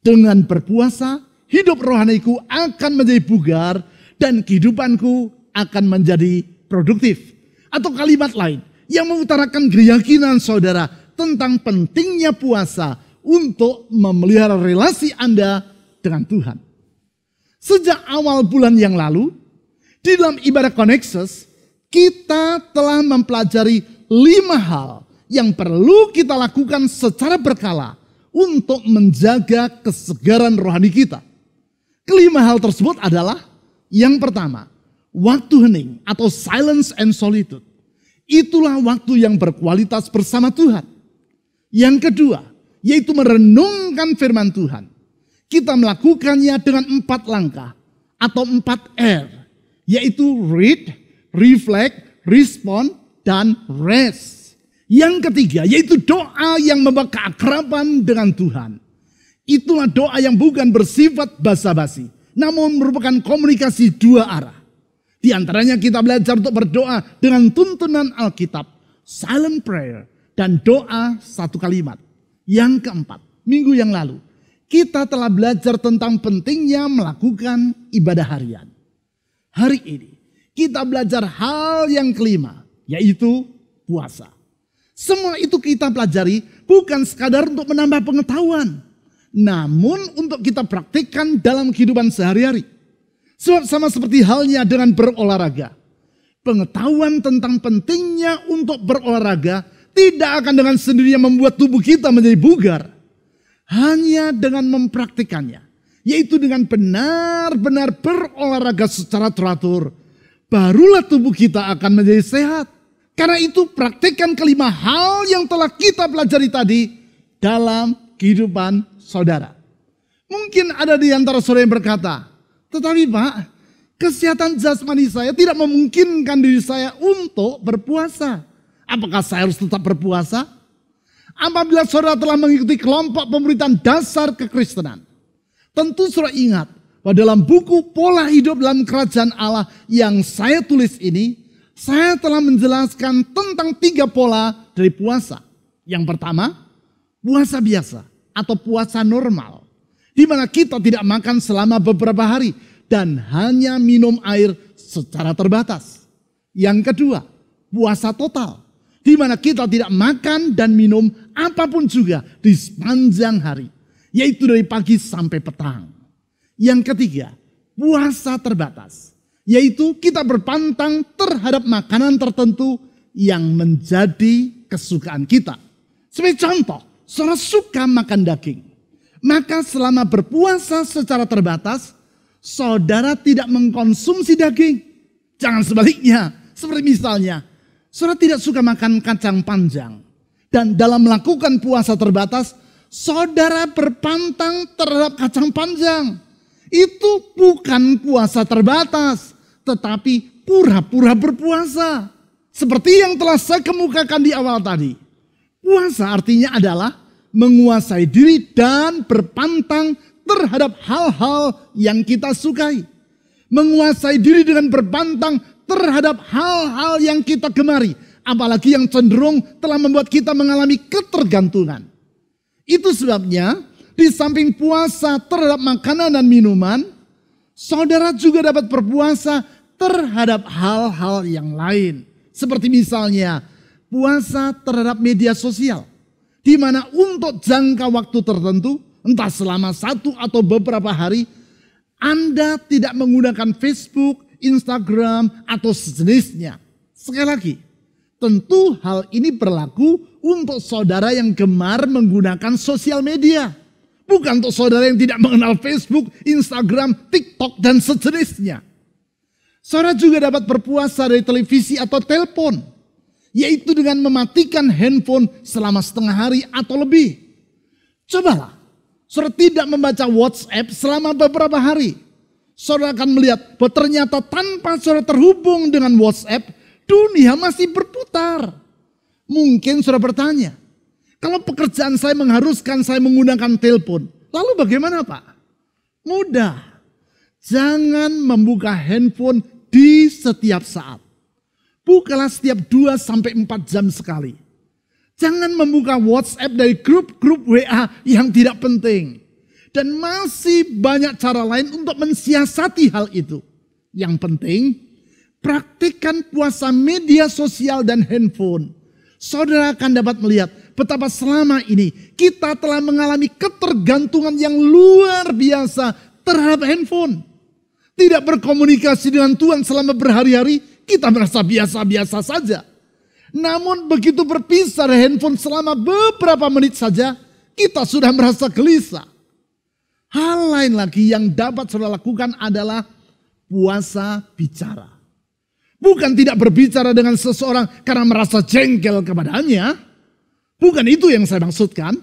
dengan berpuasa, hidup rohaniku akan menjadi bugar dan kehidupanku akan menjadi produktif. Atau kalimat lain, yang mengutarakan keyakinan saudara tentang pentingnya puasa untuk memelihara relasi Anda dengan Tuhan. Sejak awal bulan yang lalu, di dalam ibadah Connexus, kita telah mempelajari 5 hal yang perlu kita lakukan secara berkala untuk menjaga kesegaran rohani kita. Kelima hal tersebut adalah, yang pertama, waktu hening atau silence and solitude. Itulah waktu yang berkualitas bersama Tuhan. Yang kedua, yaitu merenungkan firman Tuhan. Kita melakukannya dengan 4 langkah atau 4 R, yaitu read, reflect, respond, dan rest. Yang ketiga, yaitu doa yang membawa keakraban dengan Tuhan. Itulah doa yang bukan bersifat basa-basi, namun merupakan komunikasi 2 arah. Di antaranya kita belajar untuk berdoa dengan tuntunan Alkitab, silent prayer, dan doa 1 kalimat. Yang keempat, minggu yang lalu, kita telah belajar tentang pentingnya melakukan ibadah harian. Hari ini, kita belajar hal yang kelima, yaitu puasa. Semua itu kita pelajari bukan sekadar untuk menambah pengetahuan, namun untuk kita praktikkan dalam kehidupan sehari-hari. Sebab sama seperti halnya dengan berolahraga. Pengetahuan tentang pentingnya untuk berolahraga tidak akan dengan sendirinya membuat tubuh kita menjadi bugar. Hanya dengan mempraktikannya, yaitu dengan benar-benar berolahraga secara teratur, barulah tubuh kita akan menjadi sehat. Karena itu praktikkan kelima hal yang telah kita pelajari tadi dalam kehidupan saudara. Mungkin ada di antara saudara yang berkata, tetapi Pak, kesehatan jasmani saya tidak memungkinkan diri saya untuk berpuasa. Apakah saya harus tetap berpuasa? Apabila saudara telah mengikuti kelompok pemberitaan dasar kekristenan, tentu saudara ingat bahwa dalam buku Pola Hidup dalam Kerajaan Allah yang saya tulis ini, saya telah menjelaskan tentang 3 pola dari puasa. Yang pertama, puasa biasa atau puasa normal, di mana kita tidak makan selama beberapa hari dan hanya minum air secara terbatas. Yang kedua, puasa total, di mana kita tidak makan dan minum apapun juga di sepanjang hari, yaitu dari pagi sampai petang. Yang ketiga, puasa terbatas, yaitu kita berpantang terhadap makanan tertentu yang menjadi kesukaan kita. Sebagai contoh, saudara suka makan daging, maka selama berpuasa secara terbatas, saudara tidak mengkonsumsi daging. Jangan sebaliknya, seperti misalnya, saudara tidak suka makan kacang panjang. Dan dalam melakukan puasa terbatas, saudara berpantang terhadap kacang panjang. Itu bukan puasa terbatas, tetapi pura-pura berpuasa. Seperti yang telah saya kemukakan di awal tadi. Puasa artinya adalah menguasai diri dan berpantang terhadap hal-hal yang kita sukai. Menguasai diri dengan berpantang terhadap hal-hal yang kita gemari, apalagi yang cenderung telah membuat kita mengalami ketergantungan. Itu sebabnya di samping puasa terhadap makanan dan minuman, saudara juga dapat berpuasa terhadap hal-hal yang lain. Seperti misalnya puasa terhadap media sosial, di mana untuk jangka waktu tertentu, entah selama 1 atau beberapa hari, Anda tidak menggunakan Facebook, Instagram, atau sejenisnya. Sekali lagi, tentu hal ini berlaku untuk saudara yang gemar menggunakan sosial media. Bukan untuk saudara yang tidak mengenal Facebook, Instagram, TikTok, dan sejenisnya. Saudara juga dapat berpuasa dari televisi atau telepon, yaitu dengan mematikan handphone selama setengah hari atau lebih. Cobalah, saudara tidak membaca WhatsApp selama beberapa hari. Saudara akan melihat bahwa ternyata tanpa saudara terhubung dengan WhatsApp, dunia masih berputar. Mungkin saudara bertanya, kalau pekerjaan saya mengharuskan saya menggunakan telepon, lalu bagaimana Pak? Mudah. Jangan membuka handphone di setiap saat. Bukalah setiap 2-4 jam sekali. Jangan membuka WhatsApp dari grup-grup WA yang tidak penting. Dan masih banyak cara lain untuk mensiasati hal itu. Yang penting, praktikkan puasa media sosial dan handphone, saudara akan dapat melihat betapa selama ini kita telah mengalami ketergantungan yang luar biasa terhadap handphone. Tidak berkomunikasi dengan Tuhan selama berhari-hari, kita merasa biasa-biasa saja. Namun begitu berpisah dari handphone selama beberapa menit saja, kita sudah merasa gelisah. Hal lain lagi yang dapat saudara lakukan adalah puasa bicara. Bukan tidak berbicara dengan seseorang karena merasa jengkel kepadanya. Bukan itu yang saya maksudkan.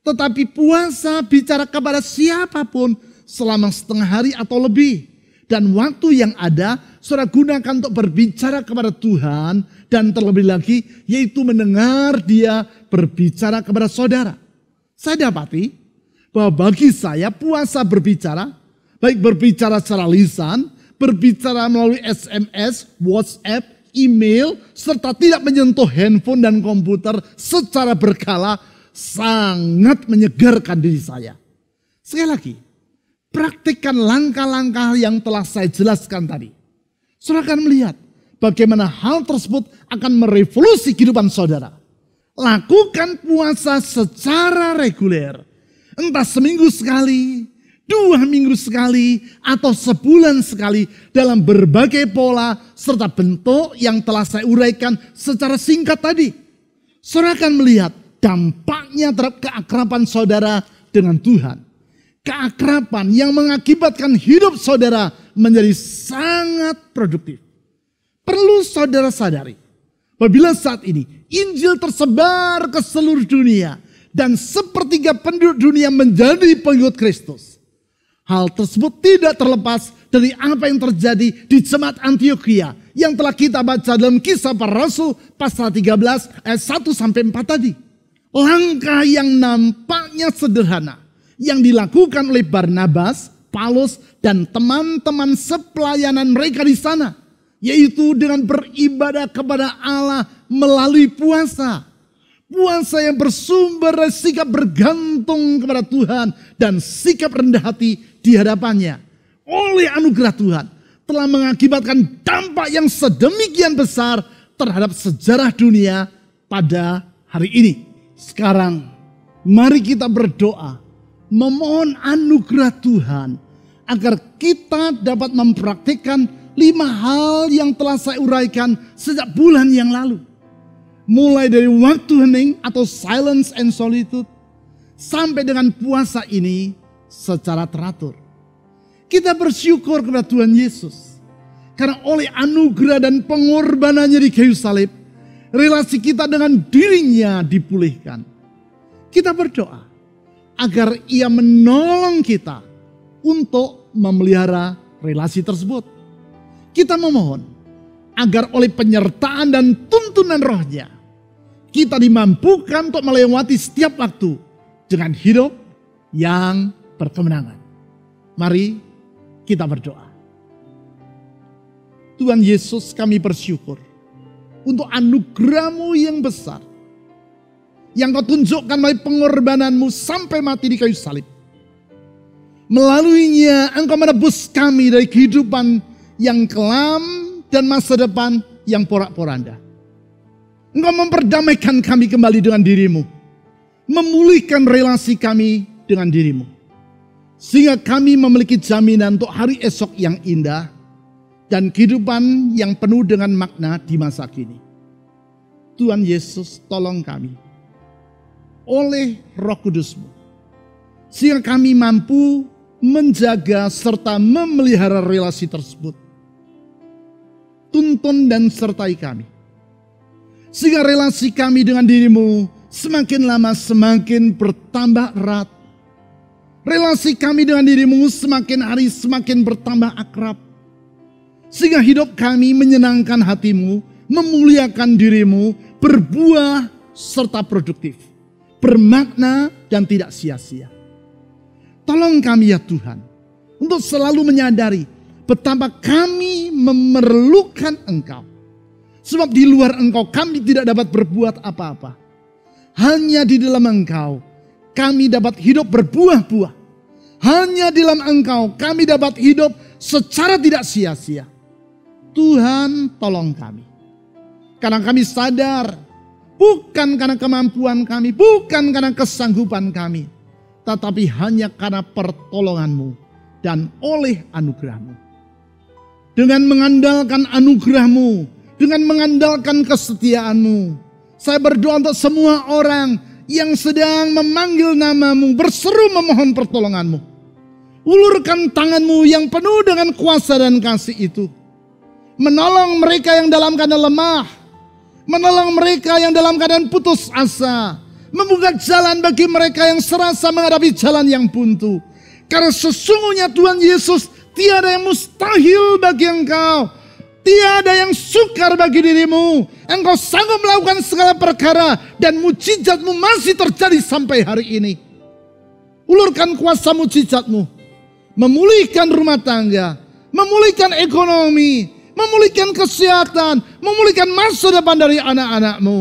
Tetapi puasa bicara kepada siapapun selama setengah hari atau lebih. Dan waktu yang ada saudara gunakan untuk berbicara kepada Tuhan. Dan terlebih lagi yaitu mendengar dia berbicara kepada saudara. Saya dapati bahwa bagi saya puasa berbicara, baik berbicara secara lisan, berbicara melalui SMS, WhatsApp, email, serta tidak menyentuh handphone dan komputer secara berkala sangat menyegarkan diri saya. Sekali lagi, praktikkan langkah-langkah yang telah saya jelaskan tadi. Saudara akan melihat bagaimana hal tersebut akan merevolusi kehidupan saudara. Lakukan puasa secara reguler, entah seminggu sekali, 2 minggu sekali, atau sebulan sekali dalam berbagai pola serta bentuk yang telah saya uraikan secara singkat tadi. Saudara akan melihat dampaknya terhadap keakraban saudara dengan Tuhan. Keakraban yang mengakibatkan hidup saudara menjadi sangat produktif. Perlu saudara sadari, apabila saat ini Injil tersebar ke seluruh dunia dan sepertiga penduduk dunia menjadi pengikut Kristus. Hal tersebut tidak terlepas dari apa yang terjadi di jemaat Antiokhia yang telah kita baca dalam Kisah Para Rasul pasal 13 ayat 1-4 tadi. Langkah yang nampaknya sederhana yang dilakukan oleh Barnabas, Paulus, dan teman-teman sepelayanan mereka di sana, yaitu dengan beribadah kepada Allah melalui puasa. Puasa yang bersumber dari sikap bergantung kepada Tuhan dan sikap rendah hati di hadapannya. Oleh anugerah Tuhan telah mengakibatkan dampak yang sedemikian besar terhadap sejarah dunia pada hari ini. Sekarang mari kita berdoa memohon anugerah Tuhan agar kita dapat mempraktikkan 5 hal yang telah saya uraikan sejak bulan yang lalu. Mulai dari waktu hening atau silence and solitude sampai dengan puasa ini secara teratur. Kita bersyukur kepada Tuhan Yesus karena oleh anugerah dan pengorbanannya di kayu salib, relasi kita dengan dirinya dipulihkan. Kita berdoa agar ia menolong kita untuk memelihara relasi tersebut. Kita memohon agar oleh penyertaan dan tuntunan rohnya, kita dimampukan untuk melewati setiap waktu dengan hidup yang berkemenangan. Mari kita berdoa. Tuhan Yesus, kami bersyukur untuk anugerah-Mu yang besar, yang Kau tunjukkan melalui pengorbanan-Mu sampai mati di kayu salib. Melaluinya Engkau menebus kami dari kehidupan yang kelam dan masa depan yang porak-poranda. Engkau memperdamaikan kami kembali dengan diri-Mu. Memulihkan relasi kami dengan diri-Mu. Sehingga kami memiliki jaminan untuk hari esok yang indah. Dan kehidupan yang penuh dengan makna di masa kini. Tuhan Yesus, tolong kami. Oleh Roh Kudus-Mu. Sehingga kami mampu menjaga serta memelihara relasi tersebut. Tuntun dan sertai kami. Sehingga relasi kami dengan diri-Mu semakin lama semakin bertambah erat. Relasi kami dengan diri-Mu semakin hari semakin bertambah akrab. Sehingga hidup kami menyenangkan hati-Mu, memuliakan diri-Mu, berbuah serta produktif. Bermakna dan tidak sia-sia. Tolong kami ya Tuhan, untuk selalu menyadari betapa kami memerlukan Engkau. Sebab di luar Engkau kami tidak dapat berbuat apa-apa. Hanya di dalam Engkau kami dapat hidup berbuah-buah. Hanya di dalam Engkau kami dapat hidup secara tidak sia-sia. Tuhan tolong kami. Karena kami sadar, bukan karena kemampuan kami, bukan karena kesanggupan kami, tetapi hanya karena pertolongan-Mu dan oleh anugerah-Mu. Dengan mengandalkan anugerah-Mu, dengan mengandalkan kesetiaan-Mu, saya berdoa untuk semua orang yang sedang memanggil nama-Mu, berseru memohon pertolongan-Mu. Ulurkan tangan-Mu yang penuh dengan kuasa dan kasih itu. Menolong mereka yang dalam keadaan lemah, menolong mereka yang dalam keadaan putus asa, membuka jalan bagi mereka yang serasa menghadapi jalan yang buntu. Karena sesungguhnya Tuhan Yesus, tiada yang mustahil bagi Engkau, tiada yang sukar bagi dirimu. Engkau sanggup melakukan segala perkara dan mujizat-Mu masih terjadi sampai hari ini. Ulurkan kuasa mujizat-Mu, memulihkan rumah tangga, memulihkan ekonomi, memulihkan kesehatan, memulihkan masa depan dari anak-anak-Mu.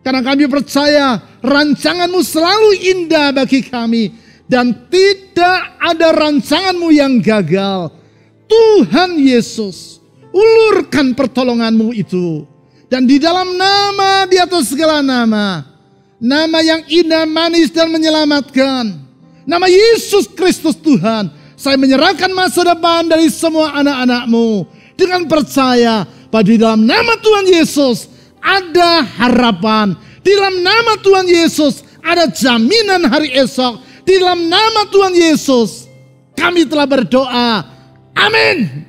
Karena kami percaya rancangan-Mu selalu indah bagi kami. Dan tidak ada rancangan-Mu yang gagal. Tuhan Yesus, ulurkan pertolongan-Mu itu. Dan di dalam nama di atas segala nama, nama yang indah, manis dan menyelamatkan, nama Yesus Kristus Tuhan, saya menyerahkan masa depan dari semua anak-anak-Mu. Dengan percaya bahwa di dalam nama Tuhan Yesus ada harapan. Di dalam nama Tuhan Yesus ada jaminan hari esok. Di dalam nama Tuhan Yesus kami telah berdoa. Amin.